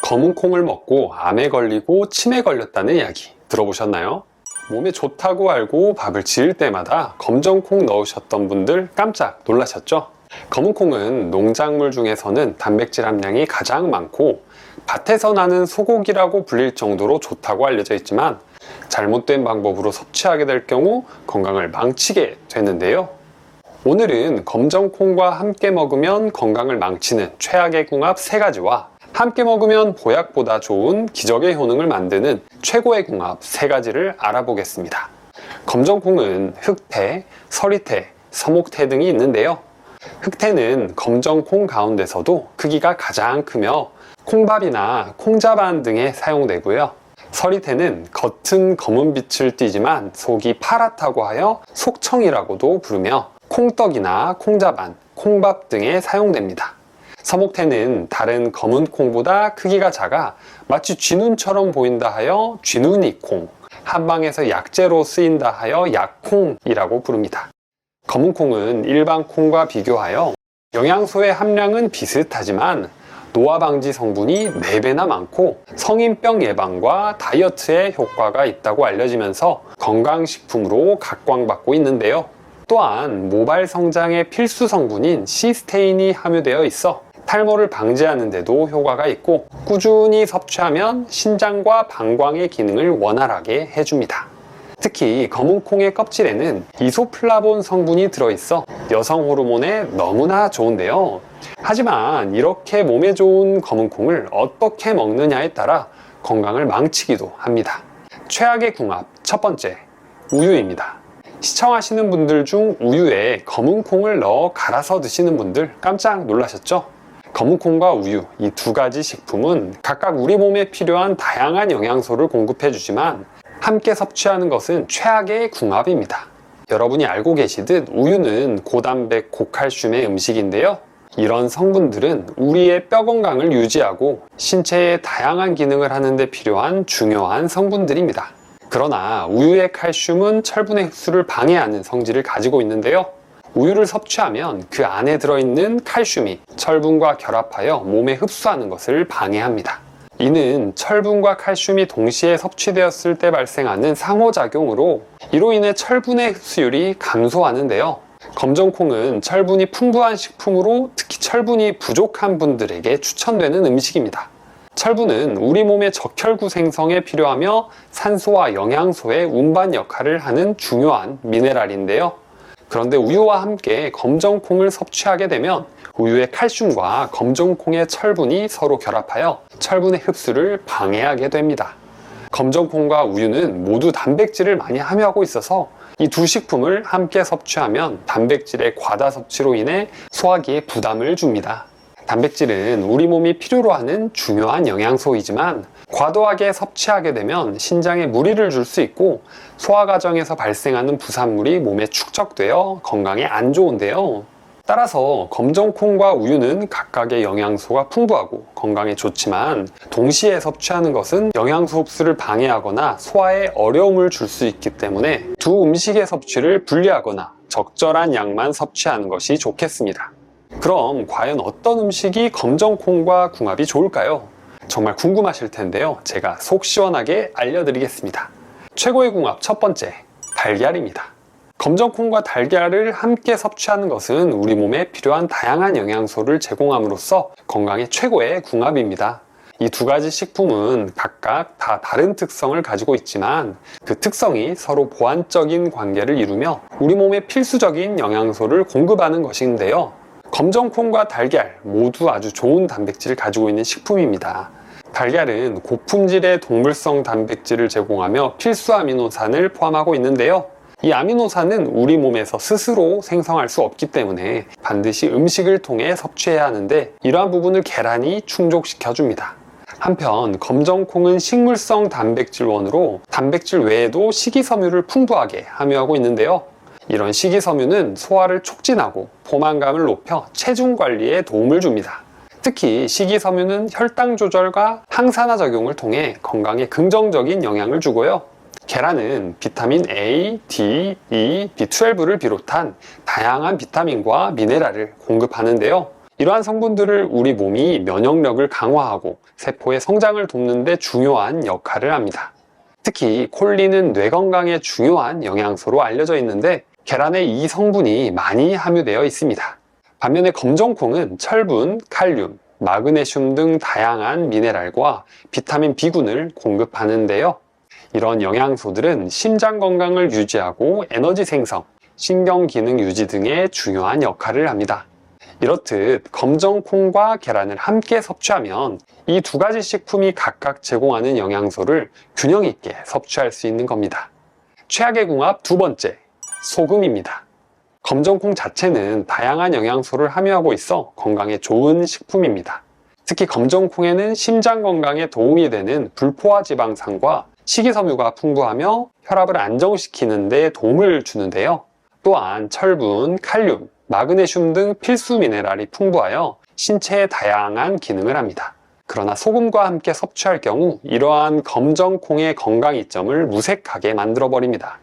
검은 콩을 먹고 암에 걸리고 치매에 걸렸다는 이야기 들어보셨나요? 몸에 좋다고 알고 밥을 지을 때마다 검정콩 넣으셨던 분들 깜짝 놀라셨죠? 검은 콩은 농작물 중에서는 단백질 함량이 가장 많고 밭에서 나는 소고기라고 불릴 정도로 좋다고 알려져 있지만 잘못된 방법으로 섭취하게 될 경우 건강을 망치게 되는데요. 오늘은 검정콩과 함께 먹으면 건강을 망치는 최악의 궁합 3가지와 함께 먹으면 보약보다 좋은 기적의 효능을 만드는 최고의 궁합 3가지를 알아보겠습니다. 검정콩은 흑태, 서리태, 서목태 등이 있는데요. 흑태는 검정콩 가운데서도 크기가 가장 크며 콩밥이나 콩자반 등에 사용되고요. 서리태는 겉은 검은 빛을 띠지만 속이 파랗다고 하여 속청이라고도 부르며 콩떡이나 콩자반, 콩밥 등에 사용됩니다. 서목태는 다른 검은 콩보다 크기가 작아 마치 쥐눈처럼 보인다 하여 쥐눈이콩, 한방에서 약재로 쓰인다 하여 약콩이라고 부릅니다. 검은 콩은 일반 콩과 비교하여 영양소의 함량은 비슷하지만 노화 방지 성분이 4배나 많고 성인병 예방과 다이어트에 효과가 있다고 알려지면서 건강식품으로 각광받고 있는데요. 또한 모발 성장의 필수 성분인 시스테인이 함유되어 있어 탈모를 방지하는 데도 효과가 있고 꾸준히 섭취하면 신장과 방광의 기능을 원활하게 해줍니다. 특히 검은 콩의 껍질에는 이소플라본 성분이 들어있어 여성 호르몬에 너무나 좋은데요. 하지만 이렇게 몸에 좋은 검은 콩을 어떻게 먹느냐에 따라 건강을 망치기도 합니다. 최악의 궁합 첫 번째, 우유입니다. 시청하시는 분들 중 우유에 검은 콩을 넣어 갈아서 드시는 분들 깜짝 놀라셨죠? 검은 콩과 우유, 이 2가지 식품은 각각 우리 몸에 필요한 다양한 영양소를 공급해 주지만 함께 섭취하는 것은 최악의 궁합입니다. 여러분이 알고 계시듯 우유는 고단백, 고칼슘의 음식인데요. 이런 성분들은 우리의 뼈 건강을 유지하고 신체의 다양한 기능을 하는 데 필요한 중요한 성분들입니다. 그러나 우유의 칼슘은 철분의 흡수를 방해하는 성질을 가지고 있는데요. 우유를 섭취하면 그 안에 들어있는 칼슘이 철분과 결합하여 몸에 흡수하는 것을 방해합니다. 이는 철분과 칼슘이 동시에 섭취되었을 때 발생하는 상호작용으로 이로 인해 철분의 흡수율이 감소하는데요. 검정콩은 철분이 풍부한 식품으로 특히 철분이 부족한 분들에게 추천되는 음식입니다. 철분은 우리 몸의 적혈구 생성에 필요하며 산소와 영양소의 운반 역할을 하는 중요한 미네랄인데요. 그런데 우유와 함께 검정콩을 섭취하게 되면 우유의 칼슘과 검정콩의 철분이 서로 결합하여 철분의 흡수를 방해하게 됩니다. 검정콩과 우유는 모두 단백질을 많이 함유하고 있어서 이 2식품을 함께 섭취하면 단백질의 과다 섭취로 인해 소화기에 부담을 줍니다. 단백질은 우리 몸이 필요로 하는 중요한 영양소이지만 과도하게 섭취하게 되면 신장에 무리를 줄 수 있고 소화 과정에서 발생하는 부산물이 몸에 축적되어 건강에 안 좋은데요. 따라서 검정콩과 우유는 각각의 영양소가 풍부하고 건강에 좋지만 동시에 섭취하는 것은 영양소 흡수를 방해하거나 소화에 어려움을 줄 수 있기 때문에 2 음식의 섭취를 분리하거나 적절한 양만 섭취하는 것이 좋겠습니다. 그럼 과연 어떤 음식이 검정콩과 궁합이 좋을까요? 정말 궁금하실 텐데요. 제가 속 시원하게 알려드리겠습니다. 최고의 궁합 첫 번째, 달걀입니다. 검정콩과 달걀을 함께 섭취하는 것은 우리 몸에 필요한 다양한 영양소를 제공함으로써 건강에 최고의 궁합입니다. 이 2가지 식품은 각각 다 다른 특성을 가지고 있지만 그 특성이 서로 보완적인 관계를 이루며 우리 몸에 필수적인 영양소를 공급하는 것인데요. 검정콩과 달걀 모두 아주 좋은 단백질을 가지고 있는 식품입니다. 달걀은 고품질의 동물성 단백질을 제공하며 필수 아미노산을 포함하고 있는데요. 이 아미노산은 우리 몸에서 스스로 생성할 수 없기 때문에 반드시 음식을 통해 섭취해야 하는데 이러한 부분을 계란이 충족시켜줍니다. 한편 검정콩은 식물성 단백질원으로 단백질 외에도 식이섬유를 풍부하게 함유하고 있는데요. 이런 식이섬유는 소화를 촉진하고 포만감을 높여 체중 관리에 도움을 줍니다. 특히 식이섬유는 혈당 조절과 항산화 작용을 통해 건강에 긍정적인 영향을 주고요. 계란은 비타민 A, D, E, B12를 비롯한 다양한 비타민과 미네랄을 공급하는데요. 이러한 성분들을 우리 몸이 면역력을 강화하고 세포의 성장을 돕는 데 중요한 역할을 합니다. 특히 콜린은 뇌 건강에 중요한 영양소로 알려져 있는데 계란에 이 성분이 많이 함유되어 있습니다. 반면에 검정콩은 철분, 칼륨, 마그네슘 등 다양한 미네랄과 비타민 B군을 공급하는데요. 이런 영양소들은 심장 건강을 유지하고 에너지 생성, 신경 기능 유지 등의 중요한 역할을 합니다. 이렇듯 검정콩과 계란을 함께 섭취하면 이 두 가지 식품이 각각 제공하는 영양소를 균형 있게 섭취할 수 있는 겁니다. 최악의 궁합 두 번째, 소금입니다. 검정콩 자체는 다양한 영양소를 함유하고 있어 건강에 좋은 식품입니다. 특히 검정콩에는 심장 건강에 도움이 되는 불포화 지방산과 식이섬유가 풍부하며 혈압을 안정시키는 데 도움을 주는데요. 또한 철분, 칼륨, 마그네슘 등 필수 미네랄이 풍부하여 신체에 다양한 기능을 합니다. 그러나 소금과 함께 섭취할 경우 이러한 검정콩의 건강 이점을 무색하게 만들어버립니다.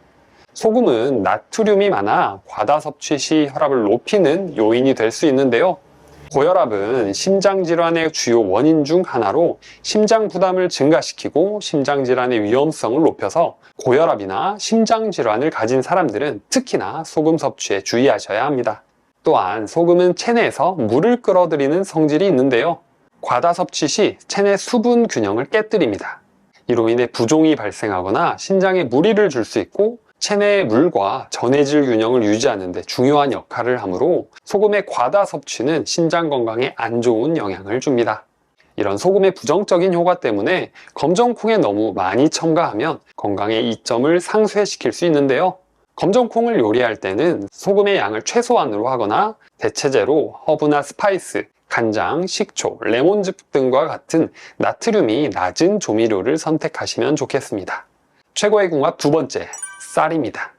소금은 나트륨이 많아 과다 섭취 시 혈압을 높이는 요인이 될 수 있는데요. 고혈압은 심장질환의 주요 원인 중 하나로 심장 부담을 증가시키고 심장질환의 위험성을 높여서 고혈압이나 심장질환을 가진 사람들은 특히나 소금 섭취에 주의하셔야 합니다. 또한 소금은 체내에서 물을 끌어들이는 성질이 있는데요. 과다 섭취 시 체내 수분 균형을 깨뜨립니다. 이로 인해 부종이 발생하거나 신장에 무리를 줄 수 있고 체내의 물과 전해질 균형을 유지하는 데 중요한 역할을 하므로 소금의 과다 섭취는 신장 건강에 안 좋은 영향을 줍니다. 이런 소금의 부정적인 효과 때문에 검정콩에 너무 많이 첨가하면 건강의 이점을 상쇄시킬 수 있는데요. 검정콩을 요리할 때는 소금의 양을 최소한으로 하거나 대체제로 허브나 스파이스, 간장, 식초, 레몬즙 등과 같은 나트륨이 낮은 조미료를 선택하시면 좋겠습니다. 최고의 궁합 두 번째, 쌀입니다.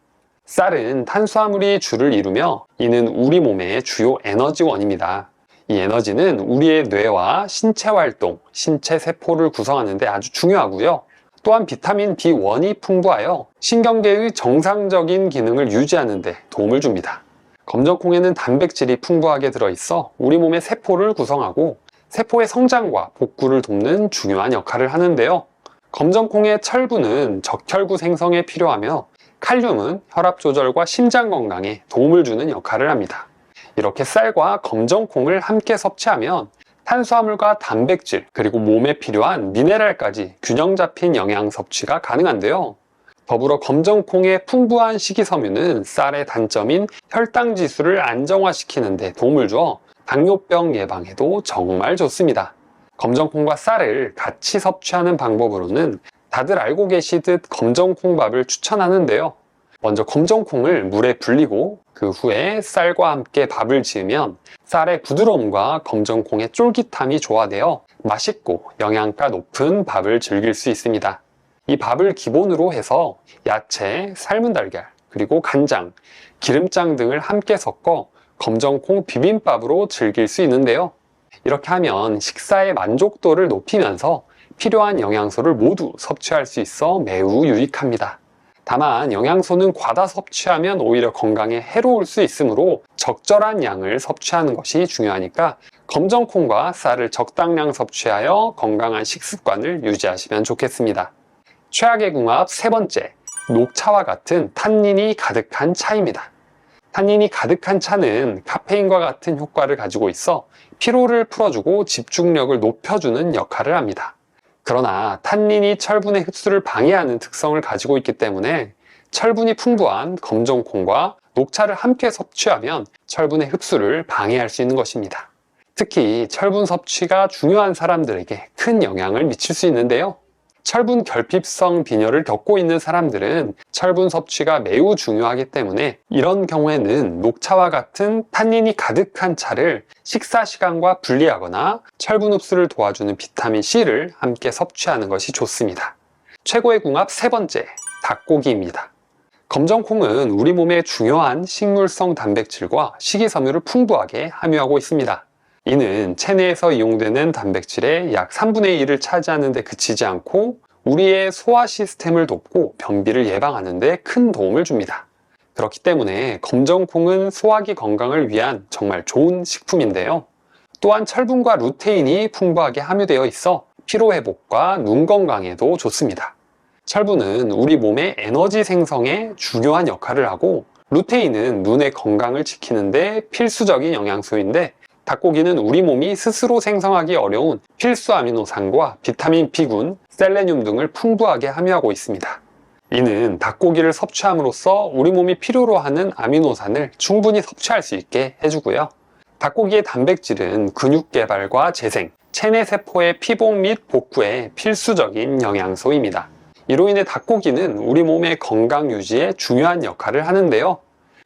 쌀은 탄수화물이 주를 이루며 이는 우리 몸의 주요 에너지원입니다. 이 에너지는 우리의 뇌와 신체 활동, 신체 세포를 구성하는 데 아주 중요하고요. 또한 비타민 B1이 풍부하여 신경계의 정상적인 기능을 유지하는 데 도움을 줍니다. 검정콩에는 단백질이 풍부하게 들어있어 우리 몸의 세포를 구성하고 세포의 성장과 복구를 돕는 중요한 역할을 하는데요. 검정콩의 철분은 적혈구 생성에 필요하며 칼륨은 혈압 조절과 심장 건강에 도움을 주는 역할을 합니다. 이렇게 쌀과 검정콩을 함께 섭취하면 탄수화물과 단백질, 그리고 몸에 필요한 미네랄까지 균형 잡힌 영양 섭취가 가능한데요. 더불어 검정콩의 풍부한 식이섬유는 쌀의 단점인 혈당 지수를 안정화시키는 데 도움을 주어 당뇨병 예방에도 정말 좋습니다. 검정콩과 쌀을 같이 섭취하는 방법으로는 다들 알고 계시듯 검정콩밥을 추천하는데요. 먼저 검정콩을 물에 불리고 그 후에 쌀과 함께 밥을 지으면 쌀의 부드러움과 검정콩의 쫄깃함이 조화되어 맛있고 영양가 높은 밥을 즐길 수 있습니다. 이 밥을 기본으로 해서 야채, 삶은 달걀, 그리고 간장, 기름장 등을 함께 섞어 검정콩 비빔밥으로 즐길 수 있는데요. 이렇게 하면 식사의 만족도를 높이면서 필요한 영양소를 모두 섭취할 수 있어 매우 유익합니다. 다만 영양소는 과다 섭취하면 오히려 건강에 해로울 수 있으므로 적절한 양을 섭취하는 것이 중요하니까 검정콩과 쌀을 적당량 섭취하여 건강한 식습관을 유지하시면 좋겠습니다. 최악의 궁합 세 번째, 녹차와 같은 탄닌이 가득한 차입니다. 탄닌이 가득한 차는 카페인과 같은 효과를 가지고 있어 피로를 풀어주고 집중력을 높여주는 역할을 합니다. 그러나 탄닌이 철분의 흡수를 방해하는 특성을 가지고 있기 때문에 철분이 풍부한 검정콩과 녹차를 함께 섭취하면 철분의 흡수를 방해할 수 있는 것입니다. 특히 철분 섭취가 중요한 사람들에게 큰 영향을 미칠 수 있는데요. 철분 결핍성 빈혈을 겪고 있는 사람들은 철분 섭취가 매우 중요하기 때문에 이런 경우에는 녹차와 같은 탄닌이 가득한 차를 식사 시간과 분리하거나 철분 흡수를 도와주는 비타민 C를 함께 섭취하는 것이 좋습니다. 최고의 궁합 세 번째, 닭고기입니다. 검정콩은 우리 몸의 중요한 식물성 단백질과 식이섬유를 풍부하게 함유하고 있습니다. 이는 체내에서 이용되는 단백질의 약 3분의 1을 차지하는 데 그치지 않고 우리의 소화 시스템을 돕고 변비를 예방하는 데 큰 도움을 줍니다. 그렇기 때문에 검정콩은 소화기 건강을 위한 정말 좋은 식품인데요. 또한 철분과 루테인이 풍부하게 함유되어 있어 피로회복과 눈 건강에도 좋습니다. 철분은 우리 몸의 에너지 생성에 중요한 역할을 하고, 루테인은 눈의 건강을 지키는데 필수적인 영양소인데, 닭고기는 우리 몸이 스스로 생성하기 어려운 필수 아미노산과 비타민 B군, 셀레늄 등을 풍부하게 함유하고 있습니다. 이는 닭고기를 섭취함으로써 우리 몸이 필요로 하는 아미노산을 충분히 섭취할 수 있게 해주고요. 닭고기의 단백질은 근육 개발과 재생, 체내 세포의 피복 및 복구에 필수적인 영양소입니다. 이로 인해 닭고기는 우리 몸의 건강 유지에 중요한 역할을 하는데요.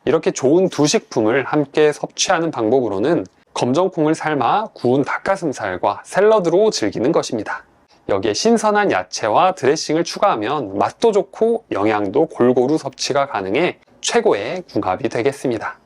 이렇게 좋은 두 식품을 함께 섭취하는 방법으로는 검정콩을 삶아 구운 닭가슴살과 샐러드로 즐기는 것입니다. 여기에 신선한 야채와 드레싱을 추가하면 맛도 좋고 영양도 골고루 섭취가 가능해 최고의 궁합이 되겠습니다.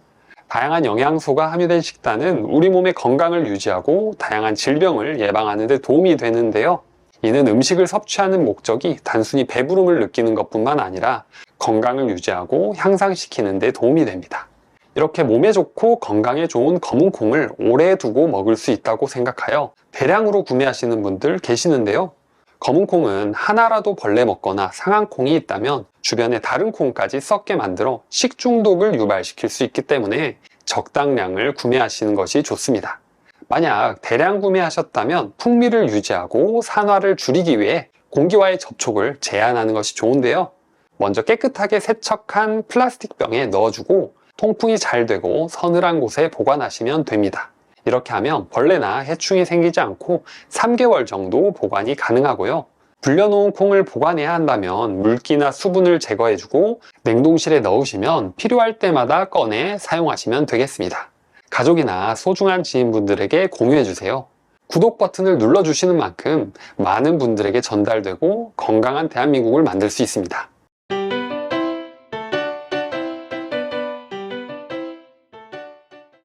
다양한 영양소가 함유된 식단은 우리 몸의 건강을 유지하고 다양한 질병을 예방하는 데 도움이 되는데요. 이는 음식을 섭취하는 목적이 단순히 배부름을 느끼는 것뿐만 아니라 건강을 유지하고 향상시키는 데 도움이 됩니다. 이렇게 몸에 좋고 건강에 좋은 검은콩을 오래 두고 먹을 수 있다고 생각하여 대량으로 구매하시는 분들 계시는데요. 검은콩은 하나라도 벌레 먹거나 상한 콩이 있다면 주변에 다른 콩까지 썩게 만들어 식중독을 유발시킬 수 있기 때문에 적당량을 구매하시는 것이 좋습니다. 만약 대량 구매하셨다면 풍미를 유지하고 산화를 줄이기 위해 공기와의 접촉을 제한하는 것이 좋은데요. 먼저 깨끗하게 세척한 플라스틱 병에 넣어주고 통풍이 잘 되고 서늘한 곳에 보관하시면 됩니다. 이렇게 하면 벌레나 해충이 생기지 않고 3개월 정도 보관이 가능하고요. 불려놓은 콩을 보관해야 한다면 물기나 수분을 제거해주고 냉동실에 넣으시면 필요할 때마다 꺼내 사용하시면 되겠습니다. 가족이나 소중한 지인분들에게 공유해주세요. 구독 버튼을 눌러주시는 만큼 많은 분들에게 전달되고 건강한 대한민국을 만들 수 있습니다.